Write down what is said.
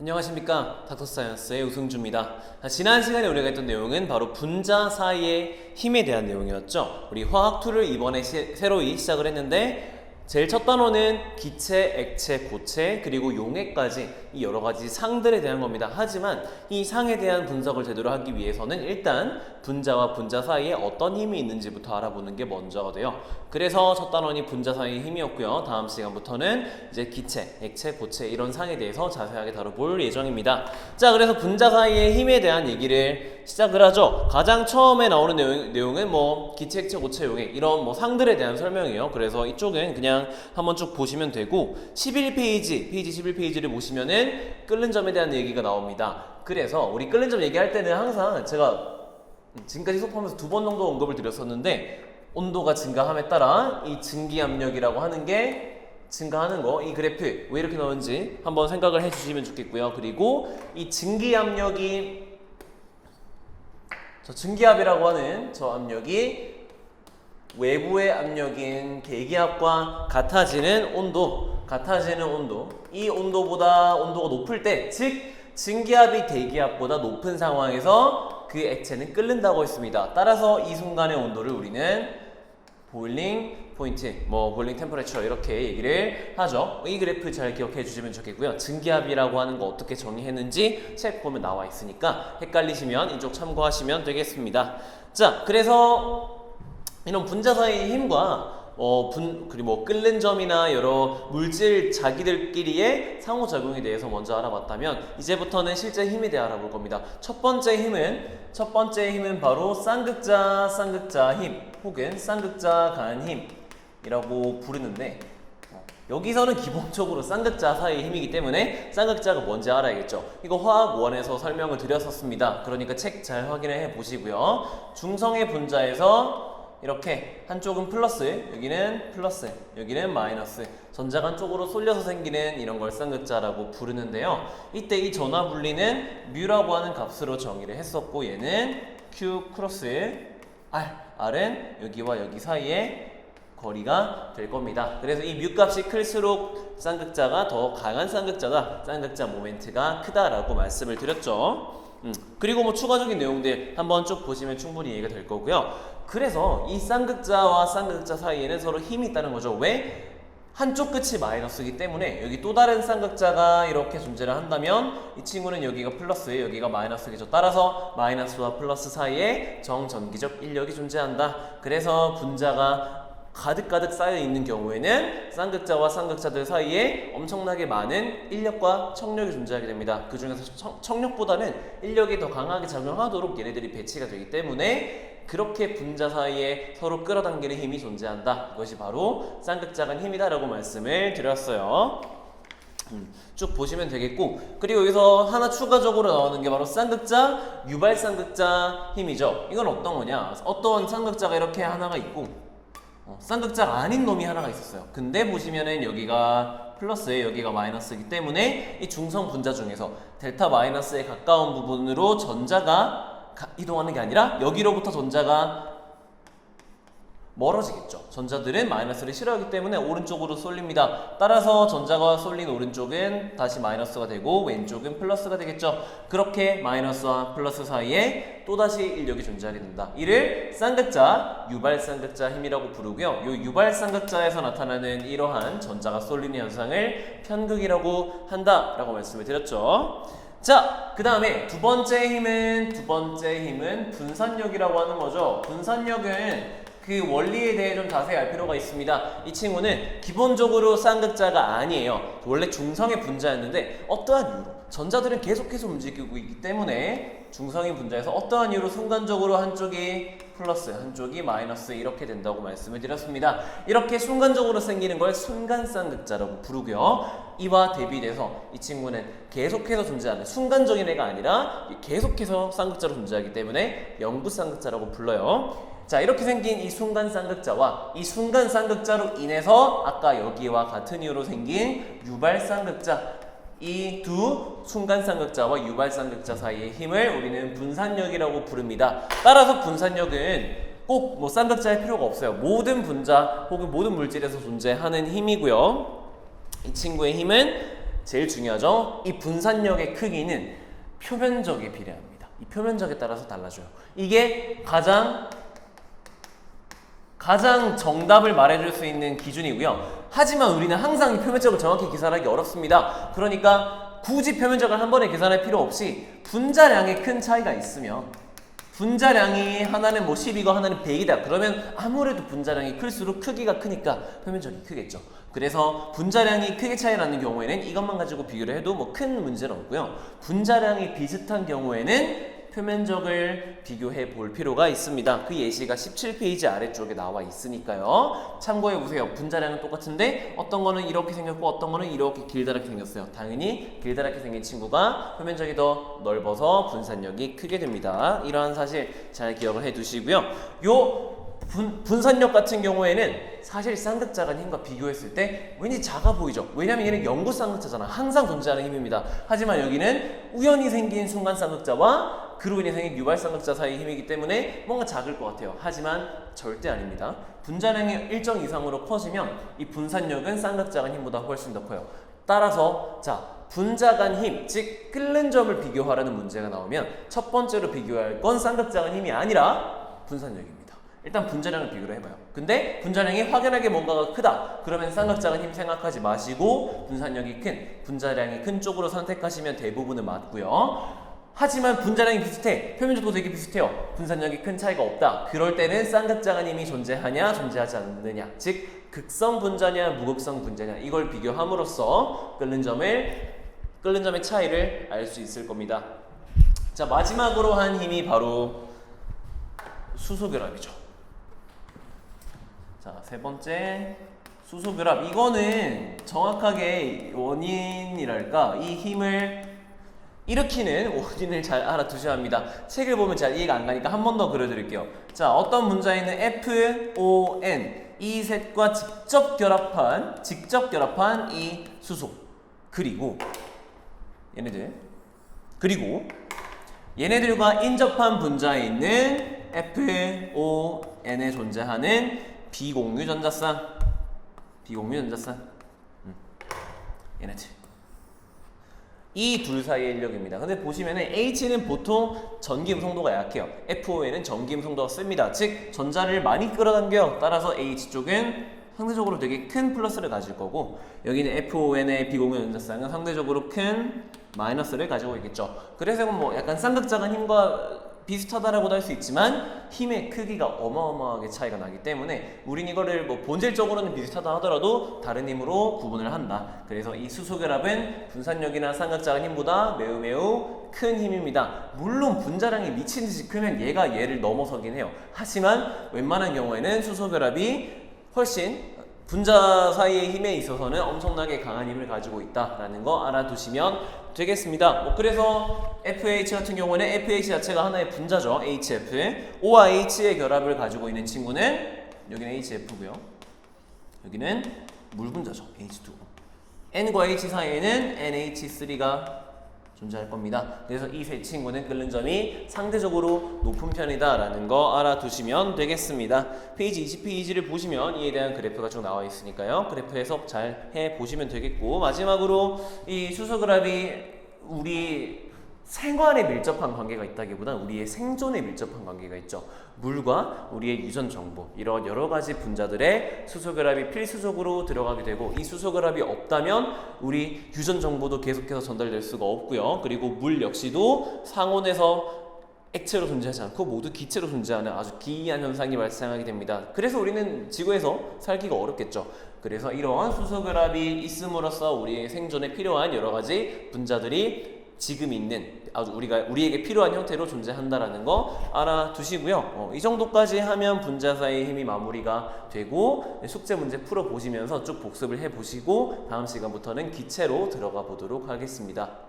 안녕하십니까, 닥터사이언스의 우승주입니다. 지난 시간에 우리가 했던 내용은 바로 분자 사이의 힘에 대한 내용이었죠. 우리 화학2를 이번에 새로이 시작을 했는데 제일 첫 단원은 기체, 액체, 고체, 그리고 용해까지 이 여러 가지 상들에 대한 겁니다. 하지만 이 상에 대한 분석을 제대로 하기 위해서는 일단 분자와 분자 사이에 어떤 힘이 있는지부터 알아보는 게 먼저가 돼요. 그래서 첫 단원이 분자 사이의 힘이었고요. 다음 시간부터는 이제 기체, 액체, 고체 이런 상에 대해서 자세하게 다뤄볼 예정입니다. 자, 그래서 분자 사이의 힘에 대한 얘기를 시작을 하죠. 가장 처음에 나오는 내용은 뭐 기체, 액체, 고체, 용해 이런 뭐 상들에 대한 설명이에요. 그래서 이쪽은 그냥 한번 쭉 보시면 되고 11페이지 11페이지를 보시면은 끓는 점에 대한 얘기가 나옵니다. 그래서 우리 끓는 점 얘기할 때는 항상 제가 지금까지 수업하면서 2번 정도 언급을 드렸었는데 온도가 증가함에 따라 이 증기압력이라고 하는 게 증가하는 거, 이 그래프 왜 이렇게 나오는지 한번 생각을 해주시면 좋겠고요. 그리고 이 증기압력이 저 증기압이라고 하는 저 압력이 외부의 압력인 계기압과 같아지는 온도, 이 온도보다 온도가 높을 때, 즉 증기압이 대기압보다 높은 상황에서 그 액체는 끓는다고 했습니다. 따라서 이 순간의 온도를 우리는 보일링 포인트, 보일링 템퍼레처 이렇게 얘기를 하죠. 이 그래프 잘 기억해 주시면 좋겠고요. 증기압이라고 하는 거 어떻게 정의했는지 책 보면 나와 있으니까 헷갈리시면 이쪽 참고하시면 되겠습니다. 자, 그래서 이런 분자 사이의 힘과 그리고 끓는 점이나 여러 물질 자기들끼리의 상호작용에 대해서 먼저 알아봤다면 이제부터는 실제 힘에 대해 알아볼 겁니다. 첫 번째 힘은 바로 쌍극자 힘 혹은 쌍극자 간 힘이라고 부르는데 여기서는 기본적으로 쌍극자 사이의 힘이기 때문에 쌍극자가 뭔지 알아야겠죠. 이거 화학 1에서 설명을 드렸었습니다. 그러니까 책 잘 확인해 보시고요. 중성의 분자에서 이렇게 한쪽은 플러스, 여기는 플러스, 여기는 마이너스, 전자가 한쪽으로 쏠려서 생기는 이런 걸 쌍극자라고 부르는데요. 이때 이 전화 분리는 뮤라고 하는 값으로 정의를 했었고 얘는 Q 크로스 R, R은 여기와 여기 사이에 거리가 될 겁니다. 그래서 이 뮤 값이 클수록 쌍극자가 더 강한 쌍극자 모멘트가 크다라고 말씀을 드렸죠. 그리고 추가적인 내용들 한번 쭉 보시면 충분히 이해가 될 거고요. 그래서 이 쌍극자와 쌍극자 사이에는 서로 힘이 있다는 거죠. 왜? 한쪽 끝이 마이너스이기 때문에 여기 또 다른 쌍극자가 이렇게 존재를 한다면 이 친구는 여기가 플러스, 여기가 마이너스겠죠. 따라서 마이너스와 플러스 사이에 정전기적 인력이 존재한다. 그래서 분자가 가득가득 쌓여있는 경우에는 쌍극자와 쌍극자들 사이에 엄청나게 많은 인력과 청력이 존재하게 됩니다. 그 중에서 청력보다는 인력이 더 강하게 작용하도록 얘네들이 배치가 되기 때문에 그렇게 분자 사이에 서로 끌어당기는 힘이 존재한다. 이것이 바로 쌍극자 간 힘이다라고 말씀을 드렸어요. 쭉 보시면 되겠고, 그리고 여기서 하나 추가적으로 나오는 게 바로 쌍극자, 유발 쌍극자 힘이죠. 이건 어떤 거냐? 어떤 쌍극자가 이렇게 하나가 있고 쌍극자가 아닌 놈이 하나가 있었어요. 근데 보시면은 여기가 플러스에 여기가 마이너스이기 때문에 이 중성 분자 중에서 델타 마이너스에 가까운 부분으로 전자가 이동하는 게 아니라 여기로부터 전자가 멀어지겠죠. 전자들은 마이너스를 싫어하기 때문에 오른쪽으로 쏠립니다. 따라서 전자가 쏠린 오른쪽은 다시 마이너스가 되고 왼쪽은 플러스가 되겠죠. 그렇게 마이너스와 플러스 사이에 또다시 인력이 존재하게 된다. 이를 쌍극자, 유발 쌍극자 힘이라고 부르고요. 이 유발 쌍극자에서 나타나는 이러한 전자가 쏠리는 현상을 편극이라고 한다라고 말씀을 드렸죠. 자, 그 다음에 두 번째 힘은 분산력이라고 하는 거죠. 분산력은 그 원리에 대해 좀 자세히 알 필요가 있습니다. 이 친구는 기본적으로 쌍극자가 아니에요. 원래 중성의 분자였는데 어떠한 이유로 전자들은 계속해서 움직이고 있기 때문에 중성의 분자에서 어떠한 이유로 순간적으로 한쪽이 플러스, 한쪽이 마이너스 이렇게 된다고 말씀을 드렸습니다. 이렇게 순간적으로 생기는 걸 순간 쌍극자라고 부르고요. 이와 대비돼서 이 친구는 계속해서 존재하는 순간적인 애가 아니라 계속해서 쌍극자로 존재하기 때문에 영구 쌍극자라고 불러요. 자, 이렇게 생긴 이 순간 쌍극자와 이 순간 쌍극자로 인해서 아까 여기와 같은 이유로 생긴 유발 쌍극자, 이 두 순간 쌍극자와 유발 쌍극자 사이의 힘을 우리는 분산력이라고 부릅니다. 따라서 분산력은 꼭 쌍극자일 필요가 없어요. 모든 분자 혹은 모든 물질에서 존재하는 힘이고요. 이 친구의 힘은 제일 중요하죠. 이 분산력의 크기는 표면적에 비례합니다. 이 표면적에 따라서 달라져요. 이게 가장 정답을 말해줄 수 있는 기준이고요. 하지만 우리는 항상 이 표면적을 정확히 계산하기 어렵습니다. 그러니까 굳이 표면적을 한 번에 계산할 필요 없이 분자량에 큰 차이가 있으면 분자량이 하나는 뭐 10이고 하나는 100이다. 그러면 아무래도 분자량이 클수록 크기가 크니까 표면적이 크겠죠. 그래서 분자량이 크게 차이 나는 경우에는 이것만 가지고 비교를 해도 뭐 큰 문제는 없고요. 분자량이 비슷한 경우에는 표면적을 비교해 볼 필요가 있습니다. 그 예시가 17페이지 아래쪽에 나와 있으니까요. 참고해 보세요. 분자량은 똑같은데 어떤 거는 이렇게 생겼고 어떤 거는 이렇게 길다랗게 생겼어요. 당연히 길다랗게 생긴 친구가 표면적이 더 넓어서 분산력이 크게 됩니다. 이러한 사실 잘 기억을 해 두시고요. 분산력 같은 경우에는 사실 쌍극자간 힘과 비교했을 때 왠지 작아 보이죠. 왜냐면 얘는 영구 쌍극자잖아. 항상 존재하는 힘입니다. 하지만 여기는 우연히 생긴 순간 쌍극자와 그로 인해 생긴 유발 쌍극자 사이의 힘이기 때문에 뭔가 작을 것 같아요. 하지만 절대 아닙니다. 분자량이 일정 이상으로 커지면 이 분산력은 쌍극자간 힘보다 훨씬 더 커요. 따라서 분자간 힘, 즉 끓는 점을 비교하라는 문제가 나오면 첫 번째로 비교할 건 쌍극자간 힘이 아니라 분산력입니다. 일단 분자량을 비교를 해봐요. 근데 분자량이 확연하게 뭔가가 크다. 그러면 쌍극자간 힘 생각하지 마시고 분자량이 큰 쪽으로 선택하시면 대부분은 맞고요. 하지만 분자량이 비슷해. 표면적도 되게 비슷해요. 분산력이 큰 차이가 없다. 그럴 때는 쌍극자간 힘이 존재하냐 존재하지 않느냐. 즉 극성 분자냐 무극성 분자냐. 이걸 비교함으로써 끓는 점의 차이를 알 수 있을 겁니다. 자, 마지막으로 한 힘이 바로 수소결합이죠. 자, 세 번째 수소결합. 이거는 정확하게 원인이랄까 이 힘을 일으키는 원인을 잘 알아두셔야 합니다. 책을 보면 잘 이해가 안 가니까 한 번 더 그려드릴게요. 자, 어떤 분자에는 FON 이 셋과 직접 결합한 이 수소 그리고 얘네들과 인접한 분자에 있는 FON에 존재하는 비공유 전자쌍 얘네들 이 둘 사이의 인력입니다. 근데 보시면은 H는 보통 전기 음성도가 약해요. FON은 전기 음성도가 셉니다. 즉 전자를 많이 끌어당겨요. 따라서 H 쪽은 상대적으로 되게 큰 플러스를 가질 거고 여기는 FON의 비공유 전자쌍은 상대적으로 큰 마이너스를 가지고 있겠죠. 그래서 뭐 약간 쌍극자간 힘과 비슷하다라고도 할 수 있지만 힘의 크기가 어마어마하게 차이가 나기 때문에 우린 이거를 뭐 본질적으로는 비슷하다 하더라도 다른 힘으로 구분을 한다. 그래서 이 수소결합은 분산력이나 쌍극자간 힘보다 매우 큰 힘입니다. 물론 분자량이 미친 듯이 크면 얘가 얘를 넘어서긴 해요. 하지만 웬만한 경우에는 수소결합이 훨씬 분자 사이의 힘에 있어서는 엄청나게 강한 힘을 가지고 있다라는 거 알아두시면 되겠습니다. 그래서 FH 같은 경우는 FH 자체가 하나의 분자죠. HF. O와 H의 결합을 가지고 있는 친구는 여기는 HF고요. 여기는 물 분자죠. H2O. N과 H 사이에는 NH3가 존재할 겁니다. 그래서 이 세 친구는 끓는 점이 상대적으로 높은 편이다라는 거 알아두시면 되겠습니다. 페이지 20페이지를 보시면 이에 대한 그래프가 쭉 나와 있으니까요. 그래프 해석 잘 해보시면 되겠고 마지막으로 이 수소결합이 우리 생활에 밀접한 관계가 있다기보다 우리의 생존에 밀접한 관계가 있죠. 물과 우리의 유전 정보 이런 여러 가지 분자들의 수소결합이 필수적으로 들어가게 되고 이 수소결합이 없다면 우리 유전 정보도 계속해서 전달될 수가 없고요. 그리고 물 역시도 상온에서 액체로 존재하지 않고 모두 기체로 존재하는 아주 기이한 현상이 발생하게 됩니다. 그래서 우리는 지구에서 살기가 어렵겠죠. 그래서 이러한 수소결합이 있음으로써 우리의 생존에 필요한 여러 가지 분자들이 지금 있는 아주 우리에게 필요한 형태로 존재한다라는 거 알아두시고요. 이 정도까지 하면 분자 사이의 힘이 마무리가 되고 숙제 문제 풀어보시면서 쭉 복습을 해보시고 다음 시간부터는 기체로 들어가 보도록 하겠습니다.